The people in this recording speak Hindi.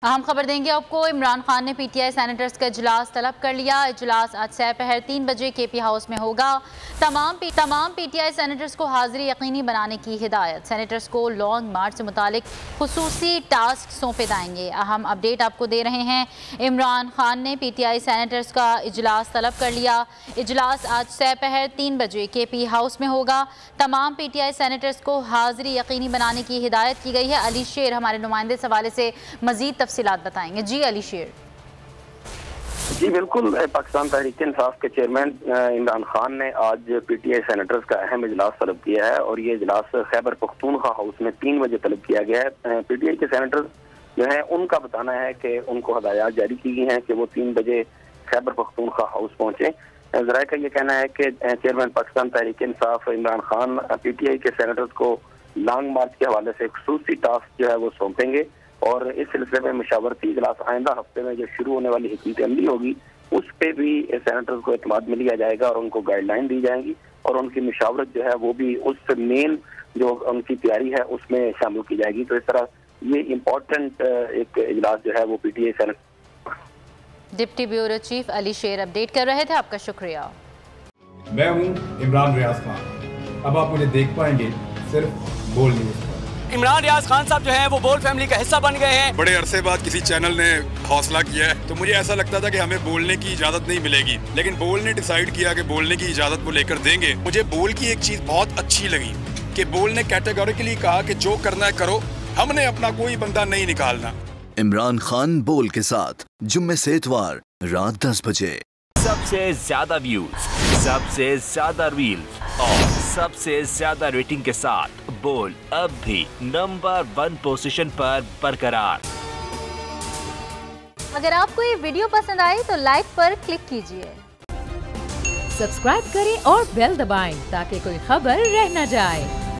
अहम खबर देंगे आपको। इमरान खान ने पीटीआई सेनेटर्स का इजलास तलब कर लिया। इजलास आज दोपहर 3 बजे केपी हाउस में होगा। तमाम पीटीआई सेनेटर्स को हाजिरी यकीनी बनाने की हिदायत। सेनेटर्स को लॉन्ग मार्च से मुतालिक खुसूसी टास्क सौंपे जाएंगे। अहम अपडेट आपको दे रहे हैं। इमरान खान ने पीटीआई सेनेटर्स का इजलास तलब कर लिया। इजलास आज दोपहर 3 बजे केपी हाउस में होगा। तमाम पीटीआई सेनेटर्स को हाजिरी यकीनी बनाने की हिदायत की गई है। अली शेर हमारे नुमाइंदे इस हवाले से मजीद तफसीलात बताएंगे। जी अली शेर। जी बिल्कुल, पाकिस्तान तहरीक इंसाफ के चेयरमैन इमरान खान ने आज पीटीआई सेनेटर्स का अहम इजलास तलब किया है और ये इजलास खैबर पख्तूनख्वा हाउस में 3 बजे तलब किया गया है। पीटीआई के सेनेटर्स जो है उनका बताना है कि उनको हदायत जारी की गई हैं कि वो 3 बजे खैबर पख्तूनख्वा हाउस पहुंचे। जराए का ये कहना है कि चेयरमैन पाकिस्तान तहरीक इंसाफ इमरान खान पीटीआई के सेनेटर्स को लॉन्ग मार्च के हवाले से खुसूसी टास्क जो है वो सौंपेंगे और इस सिलसिले में मशावरती इजलास आइंदा हफ्ते में जो शुरू होने वाली हिकमत अमली होगी उस पे भी सेनेटर्स को एतमाद में लिया जाएगा और उनको गाइडलाइन दी जाएंगी और उनकी मशावरत जो है वो भी उस मेन जो उनकी तैयारी है उसमें शामिल की जाएगी। तो इस तरह ये इम्पोर्टेंट एक इजलास जो है वो PTI senator. Deputy bureau chief Ali शेर अपडेट कर रहे थे। आपका शुक्रिया। मैं हूँ इमरान रियाज खान। अब आप मुझे देख पाएंगे सिर्फ बोल न्यूज़। इमरान रियाज खान साहब जो हैं वो बोल फैमिली का हिस्सा बन गए हैं। बड़े अरसे बाद किसी चैनल ने हौसला किया है तो मुझे ऐसा लगता था कि हमें बोलने की इजाजत नहीं मिलेगी, लेकिन बोल ने डिसाइड किया कि बोलने की इजाजत वो लेकर देंगे। मुझे बोल की एक चीज बहुत अच्छी लगी कि बोल ने कैटेगोरिकली कहा कि जो करना है करो, हमने अपना कोई बंदा नहीं निकालना। इमरान खान बोल के साथ जुम्मे से इतवार रात 10 बजे। सबसे ज्यादा व्यूज, सबसे ज्यादा रील्स और सबसे ज्यादा रेटिंग के साथ बोल अब भी नंबर 1 पोजीशन पर बरकरार। अगर आपको ये वीडियो पसंद आई तो लाइक पर क्लिक कीजिए, सब्सक्राइब करें और बेल दबाएं ताकि कोई खबर रह न जाए।